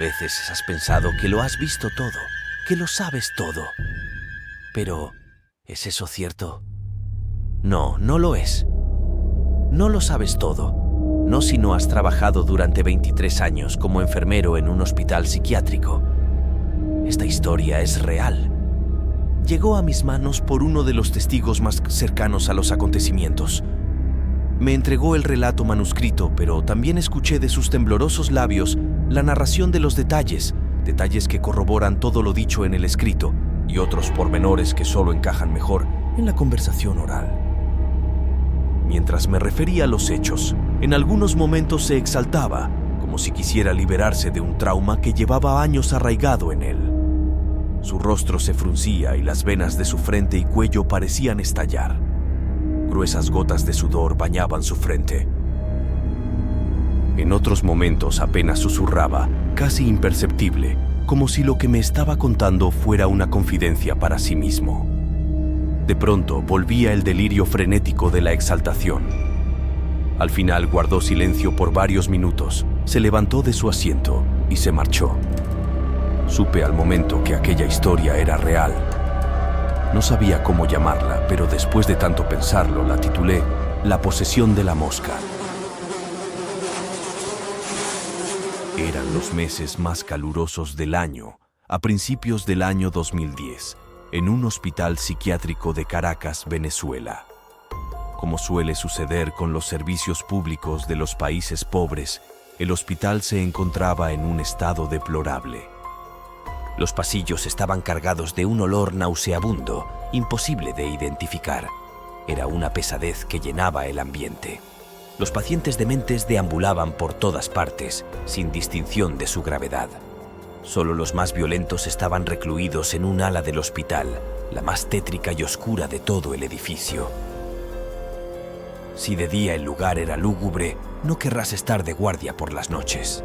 veces has pensado que lo has visto todo, que lo sabes todo? Pero, ¿es eso cierto? No, no lo es. No lo sabes todo, no si no has trabajado durante 23 años como enfermero en un hospital psiquiátrico. Esta historia es real. Llegó a mis manos por uno de los testigos más cercanos a los acontecimientos. Me entregó el relato manuscrito, pero también escuché de sus temblorosos labios la narración de los detalles que corroboran todo lo dicho en el escrito y otros pormenores que solo encajan mejor en la conversación oral. Mientras me refería a los hechos, en algunos momentos se exaltaba, como si quisiera liberarse de un trauma que llevaba años arraigado en él. Su rostro se fruncía y las venas de su frente y cuello parecían estallar. Gruesas gotas de sudor bañaban su frente. En otros momentos apenas susurraba, casi imperceptible, como si lo que me estaba contando fuera una confidencia para sí mismo. De pronto volvía el delirio frenético de la exaltación. Al final guardó silencio por varios minutos, se levantó de su asiento y se marchó. Supe al momento que aquella historia era real. No sabía cómo llamarla, pero después de tanto pensarlo la titulé La posesión de la mosca. Eran los meses más calurosos del año, a principios del año 2010, en un hospital psiquiátrico de Caracas, Venezuela. Como suele suceder con los servicios públicos de los países pobres, el hospital se encontraba en un estado deplorable. Los pasillos estaban cargados de un olor nauseabundo, imposible de identificar. Era una pesadez que llenaba el ambiente. Los pacientes dementes deambulaban por todas partes, sin distinción de su gravedad. Solo los más violentos estaban recluidos en un ala del hospital, la más tétrica y oscura de todo el edificio. Si de día el lugar era lúgubre, no querrás estar de guardia por las noches.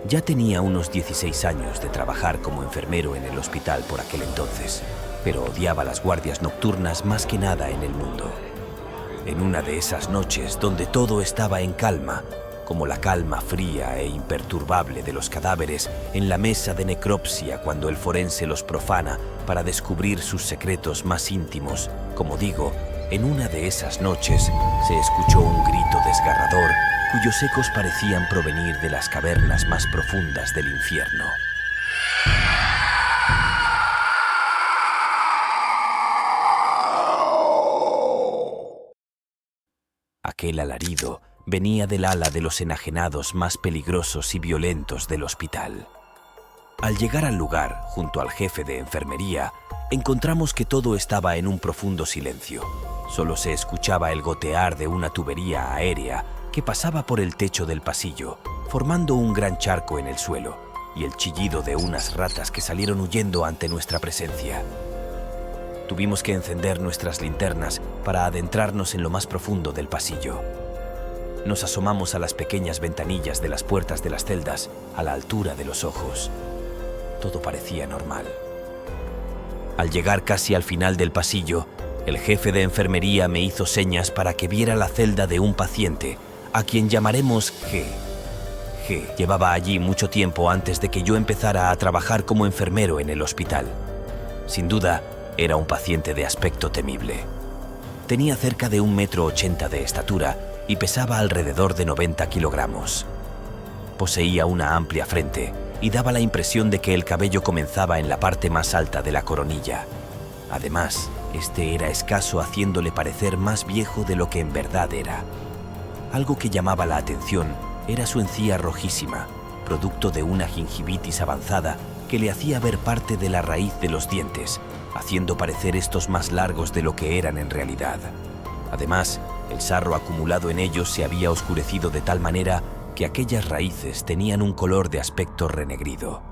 Ya tenía unos 16 años de trabajar como enfermero en el hospital por aquel entonces, pero odiaba las guardias nocturnas más que nada en el mundo. En una de esas noches donde todo estaba en calma, como la calma fría e imperturbable de los cadáveres en la mesa de necropsia cuando el forense los profana para descubrir sus secretos más íntimos, como digo, en una de esas noches se escuchó un grito desgarrador cuyos ecos parecían provenir de las cavernas más profundas del infierno. Aquel alarido venía del ala de los enajenados más peligrosos y violentos del hospital. Al llegar al lugar, junto al jefe de enfermería, encontramos que todo estaba en un profundo silencio. Solo se escuchaba el gotear de una tubería aérea que pasaba por el techo del pasillo, formando un gran charco en el suelo, y el chillido de unas ratas que salieron huyendo ante nuestra presencia. Tuvimos que encender nuestras linternas para adentrarnos en lo más profundo del pasillo. Nos asomamos a las pequeñas ventanillas de las puertas de las celdas, a la altura de los ojos. Todo parecía normal. Al llegar casi al final del pasillo, el jefe de enfermería me hizo señas para que viera la celda de un paciente, a quien llamaremos G. G llevaba allí mucho tiempo antes de que yo empezara a trabajar como enfermero en el hospital. Sin duda, era un paciente de aspecto temible. Tenía cerca de 1,80 m de estatura y pesaba alrededor de 90 kilogramos. Poseía una amplia frente y daba la impresión de que el cabello comenzaba en la parte más alta de la coronilla. Además, este era escaso, haciéndole parecer más viejo de lo que en verdad era. Algo que llamaba la atención era su encía rojísima, producto de una gingivitis avanzada que le hacía ver parte de la raíz de los dientes, haciendo parecer estos más largos de lo que eran en realidad. Además, el sarro acumulado en ellos se había oscurecido de tal manera que aquellas raíces tenían un color de aspecto renegrido.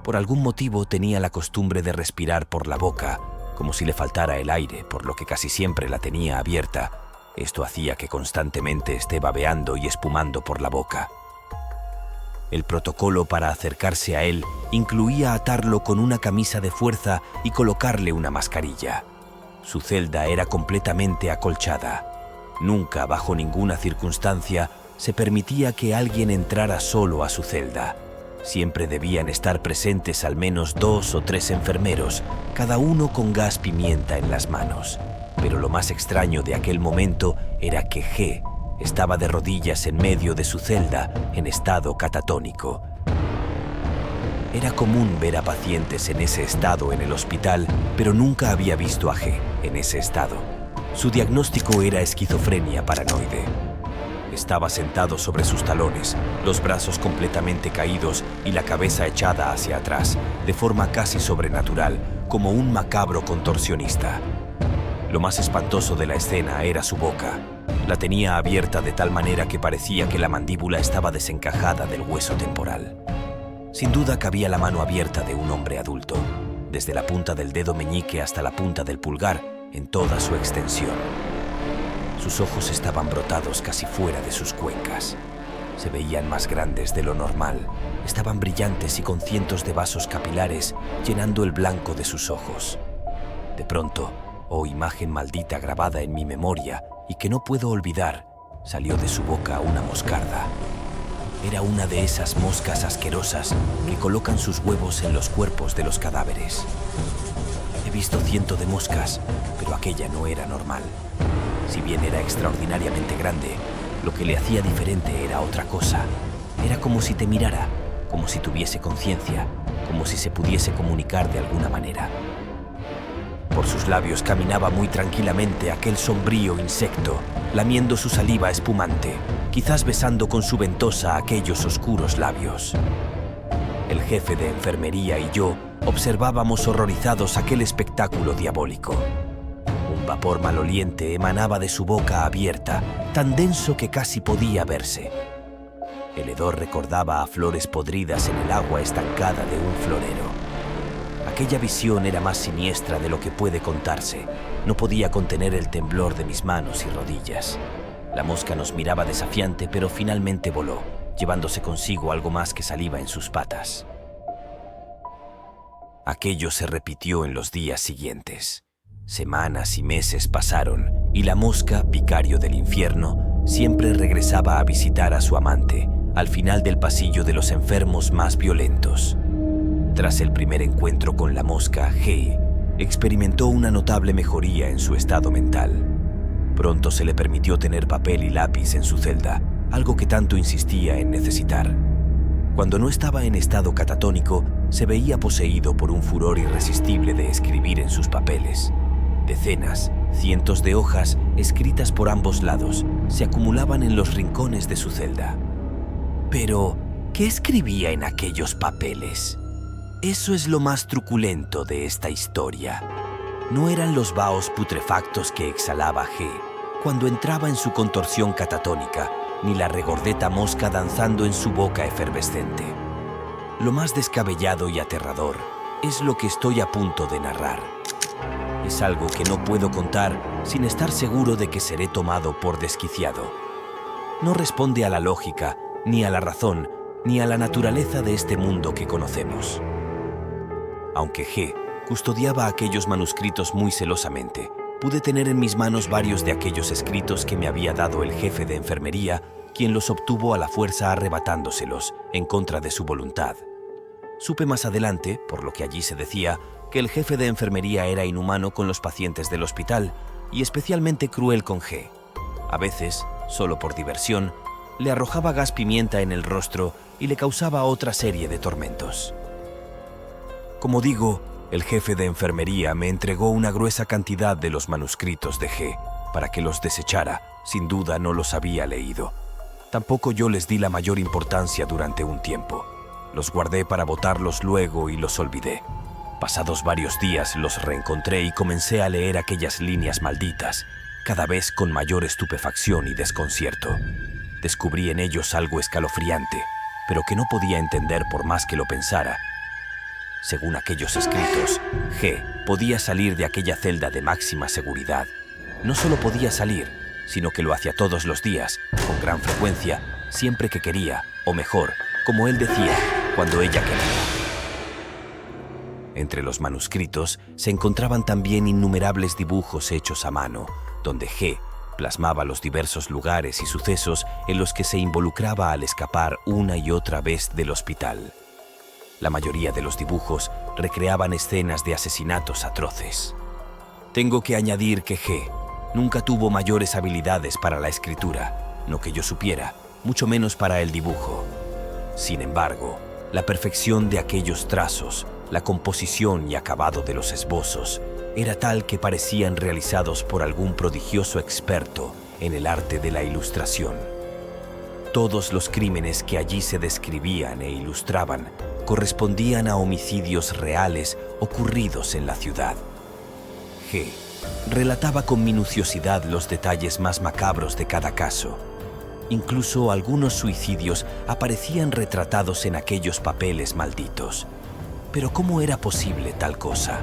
Por algún motivo tenía la costumbre de respirar por la boca, como si le faltara el aire, por lo que casi siempre la tenía abierta. Esto hacía que constantemente esté babeando y espumando por la boca. El protocolo para acercarse a él incluía atarlo con una camisa de fuerza y colocarle una mascarilla. Su celda era completamente acolchada. Nunca, bajo ninguna circunstancia, se permitía que alguien entrara solo a su celda. Siempre debían estar presentes al menos 2 o 3 enfermeros, cada uno con gas pimienta en las manos. Pero lo más extraño de aquel momento era que G estaba de rodillas en medio de su celda en estado catatónico. Era común ver a pacientes en ese estado en el hospital, pero nunca había visto a G en ese estado. Su diagnóstico era esquizofrenia paranoide. Estaba sentado sobre sus talones, los brazos completamente caídos y la cabeza echada hacia atrás, de forma casi sobrenatural, como un macabro contorsionista. Lo más espantoso de la escena era su boca. La tenía abierta de tal manera que parecía que la mandíbula estaba desencajada del hueso temporal. Sin duda cabía la mano abierta de un hombre adulto, desde la punta del dedo meñique hasta la punta del pulgar, en toda su extensión. Sus ojos estaban brotados casi fuera de sus cuencas. Se veían más grandes de lo normal. Estaban brillantes y con cientos de vasos capilares llenando el blanco de sus ojos. De pronto, oh imagen maldita grabada en mi memoria y que no puedo olvidar, salió de su boca una moscarda. Era una de esas moscas asquerosas que colocan sus huevos en los cuerpos de los cadáveres. He visto cientos de moscas, pero aquella no era normal. Si bien era extraordinariamente grande, lo que le hacía diferente era otra cosa. Era como si te mirara, como si tuviese conciencia, como si se pudiese comunicar de alguna manera. Por sus labios caminaba muy tranquilamente aquel sombrío insecto, lamiendo su saliva espumante, quizás besando con su ventosa aquellos oscuros labios. El jefe de enfermería y yo observábamos horrorizados aquel espectáculo diabólico. Un vapor maloliente emanaba de su boca abierta, tan denso que casi podía verse. El hedor recordaba a flores podridas en el agua estancada de un florero. Aquella visión era más siniestra de lo que puede contarse. No podía contener el temblor de mis manos y rodillas. La mosca nos miraba desafiante, pero finalmente voló, llevándose consigo algo más que saliva en sus patas. Aquello se repitió en los días siguientes. Semanas y meses pasaron, y la mosca, vicario del infierno, siempre regresaba a visitar a su amante, al final del pasillo de los enfermos más violentos. Tras el primer encuentro con la mosca, G experimentó una notable mejoría en su estado mental. Pronto se le permitió tener papel y lápiz en su celda, algo que tanto insistía en necesitar. Cuando no estaba en estado catatónico, se veía poseído por un furor irresistible de escribir en sus papeles. Decenas, cientos de hojas, escritas por ambos lados, se acumulaban en los rincones de su celda. Pero, ¿qué escribía en aquellos papeles? Eso es lo más truculento de esta historia. No eran los vaos putrefactos que exhalaba G cuando entraba en su contorsión catatónica, ni la regordeta mosca danzando en su boca efervescente. Lo más descabellado y aterrador es lo que estoy a punto de narrar. Es algo que no puedo contar sin estar seguro de que seré tomado por desquiciado. No responde a la lógica, ni a la razón, ni a la naturaleza de este mundo que conocemos. Aunque G custodiaba aquellos manuscritos muy celosamente, pude tener en mis manos varios de aquellos escritos que me había dado el jefe de enfermería, quien los obtuvo a la fuerza arrebatándoselos, en contra de su voluntad. Supe más adelante, por lo que allí se decía, que el jefe de enfermería era inhumano con los pacientes del hospital y especialmente cruel con G. A veces, solo por diversión, le arrojaba gas pimienta en el rostro y le causaba otra serie de tormentos. Como digo, el jefe de enfermería me entregó una gruesa cantidad de los manuscritos de G para que los desechara. Sin duda no los había leído. Tampoco yo les di la mayor importancia durante un tiempo. Los guardé para botarlos luego y los olvidé. Pasados varios días los reencontré y comencé a leer aquellas líneas malditas, cada vez con mayor estupefacción y desconcierto. Descubrí en ellos algo escalofriante, pero que no podía entender por más que lo pensara. Según aquellos escritos, G podía salir de aquella celda de máxima seguridad. No solo podía salir, sino que lo hacía todos los días, con gran frecuencia, siempre que quería, o mejor, como él decía, cuando ella quería. Entre los manuscritos se encontraban también innumerables dibujos hechos a mano, donde G plasmaba los diversos lugares y sucesos en los que se involucraba al escapar una y otra vez del hospital. La mayoría de los dibujos recreaban escenas de asesinatos atroces. Tengo que añadir que G nunca tuvo mayores habilidades para la escritura, no que yo supiera, mucho menos para el dibujo. Sin embargo, la perfección de aquellos trazos, la composición y acabado de los esbozos, era tal que parecían realizados por algún prodigioso experto en el arte de la ilustración. Todos los crímenes que allí se describían e ilustraban correspondían a homicidios reales ocurridos en la ciudad. G relataba con minuciosidad los detalles más macabros de cada caso. Incluso algunos suicidios aparecían retratados en aquellos papeles malditos. Pero ¿cómo era posible tal cosa?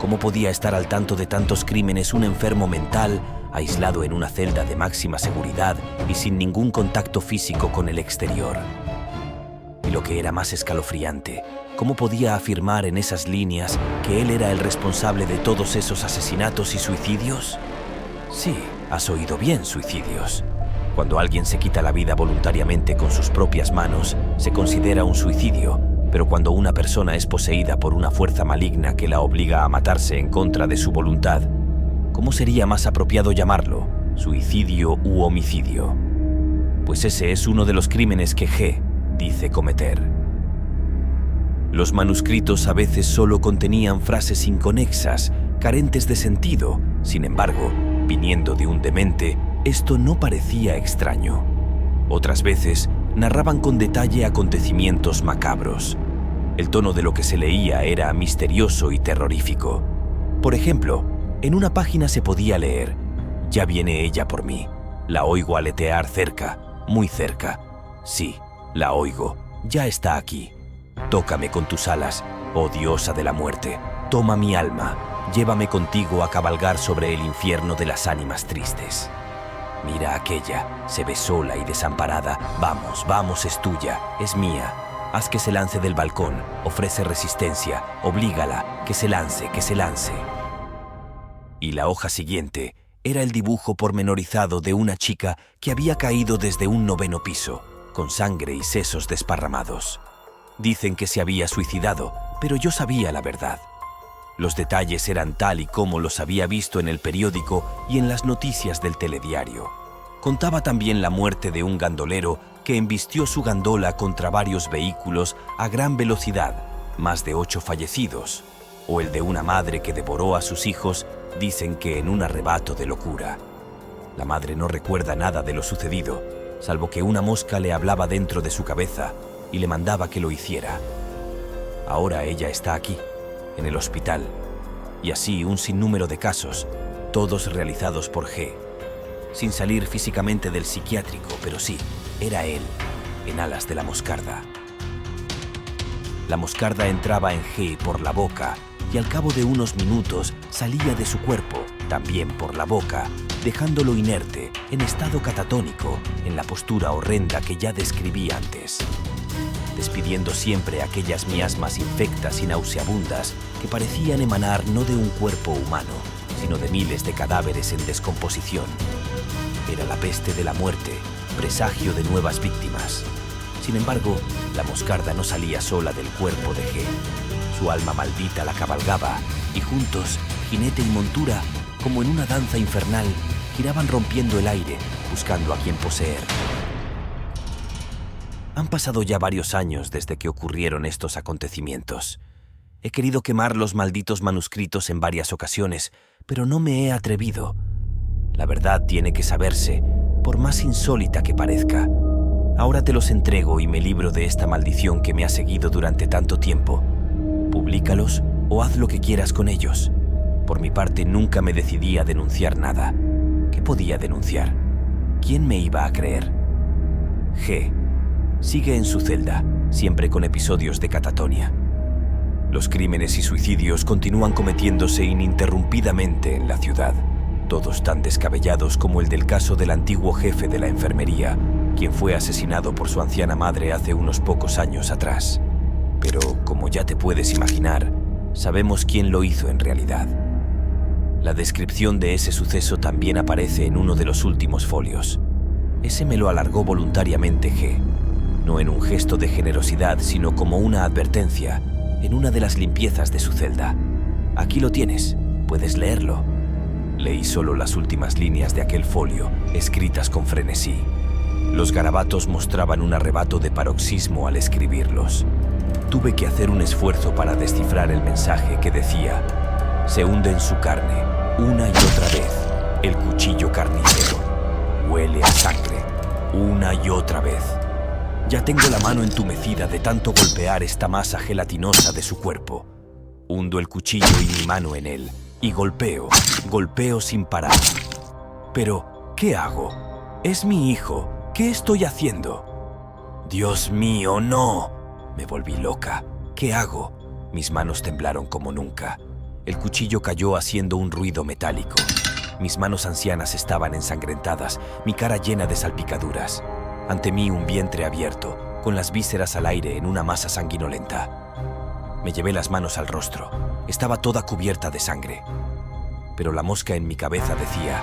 ¿Cómo podía estar al tanto de tantos crímenes un enfermo mental, aislado en una celda de máxima seguridad y sin ningún contacto físico con el exterior? Y lo que era más escalofriante, ¿cómo podía afirmar en esas líneas que él era el responsable de todos esos asesinatos y suicidios? Sí, has oído bien, suicidios. Cuando alguien se quita la vida voluntariamente con sus propias manos, se considera un suicidio, pero cuando una persona es poseída por una fuerza maligna que la obliga a matarse en contra de su voluntad, ¿cómo sería más apropiado llamarlo? ¿Suicidio u homicidio? Pues ese es uno de los crímenes que G dice cometer. Los manuscritos a veces solo contenían frases inconexas, carentes de sentido. Sin embargo, viniendo de un demente, esto no parecía extraño. Otras veces narraban con detalle acontecimientos macabros. El tono de lo que se leía era misterioso y terrorífico. Por ejemplo, en una página se podía leer: «Ya viene ella por mí. La oigo aletear cerca, muy cerca. Sí, la oigo. Ya está aquí. Tócame con tus alas, oh diosa de la muerte. Toma mi alma. Llévame contigo a cabalgar sobre el infierno de las ánimas tristes». Mira aquella, se ve sola y desamparada. Vamos, vamos, es tuya, es mía. Haz que se lance del balcón, ofrece resistencia, oblígala, que se lance, que se lance. Y la hoja siguiente era el dibujo pormenorizado de una chica que había caído desde un 9º piso, con sangre y sesos desparramados. Dicen que se había suicidado, pero yo sabía la verdad. Los detalles eran tal y como los había visto en el periódico y en las noticias del telediario. Contaba también la muerte de un gandolero que embistió su gandola contra varios vehículos a gran velocidad, más de 8 fallecidos, o el de una madre que devoró a sus hijos, dicen que en un arrebato de locura. La madre no recuerda nada de lo sucedido, salvo que una mosca le hablaba dentro de su cabeza y le mandaba que lo hiciera. Ahora ella está aquí, en el hospital, y así un sinnúmero de casos, todos realizados por G, sin salir físicamente del psiquiátrico, pero sí, era él, en alas de la moscarda. La moscarda entraba en G por la boca y al cabo de unos minutos salía de su cuerpo, también por la boca, dejándolo inerte, en estado catatónico, en la postura horrenda que ya describí antes, despidiendo siempre aquellas miasmas infectas y nauseabundas que parecían emanar no de un cuerpo humano, sino de miles de cadáveres en descomposición. Era la peste de la muerte, presagio de nuevas víctimas. Sin embargo, la moscarda no salía sola del cuerpo de G. Su alma maldita la cabalgaba, y juntos, jinete y montura, como en una danza infernal, giraban rompiendo el aire, buscando a quien poseer. Han pasado ya varios años desde que ocurrieron estos acontecimientos. He querido quemar los malditos manuscritos en varias ocasiones, pero no me he atrevido. La verdad tiene que saberse, por más insólita que parezca. Ahora te los entrego y me libro de esta maldición que me ha seguido durante tanto tiempo. Publícalos o haz lo que quieras con ellos. Por mi parte, nunca me decidí a denunciar nada. ¿Qué podía denunciar? ¿Quién me iba a creer? G sigue en su celda, siempre con episodios de catatonia. Los crímenes y suicidios continúan cometiéndose ininterrumpidamente en la ciudad, todos tan descabellados como el del caso del antiguo jefe de la enfermería, quien fue asesinado por su anciana madre hace unos pocos años atrás. Pero, como ya te puedes imaginar, sabemos quién lo hizo en realidad. La descripción de ese suceso también aparece en uno de los últimos folios. Ese me lo alargó voluntariamente G. no en un gesto de generosidad, sino como una advertencia en una de las limpiezas de su celda. Aquí lo tienes, puedes leerlo. Leí solo las últimas líneas de aquel folio, escritas con frenesí. Los garabatos mostraban un arrebato de paroxismo al escribirlos. Tuve que hacer un esfuerzo para descifrar el mensaje que decía: se hunde en su carne, una y otra vez, el cuchillo carnicero. Huele a sangre, una y otra vez. Ya tengo la mano entumecida de tanto golpear esta masa gelatinosa de su cuerpo. Hundo el cuchillo y mi mano en él, y golpeo sin parar. Pero, ¿qué hago? Es mi hijo. ¿Qué estoy haciendo? Dios mío, no. Me volví loca. ¿Qué hago? Mis manos temblaron como nunca. El cuchillo cayó haciendo un ruido metálico. Mis manos ancianas estaban ensangrentadas, mi cara llena de salpicaduras. Ante mí un vientre abierto, con las vísceras al aire en una masa sanguinolenta. Me llevé las manos al rostro. Estaba toda cubierta de sangre. Pero la mosca en mi cabeza decía: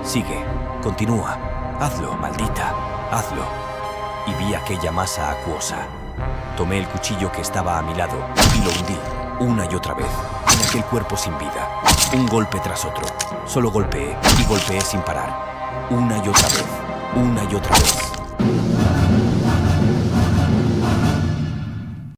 sigue, continúa, hazlo, maldita, hazlo. Y vi aquella masa acuosa. Tomé el cuchillo que estaba a mi lado y lo hundí, una y otra vez, en aquel cuerpo sin vida. Un golpe tras otro. Solo golpeé y golpeé sin parar. Una y otra vez, una y otra vez.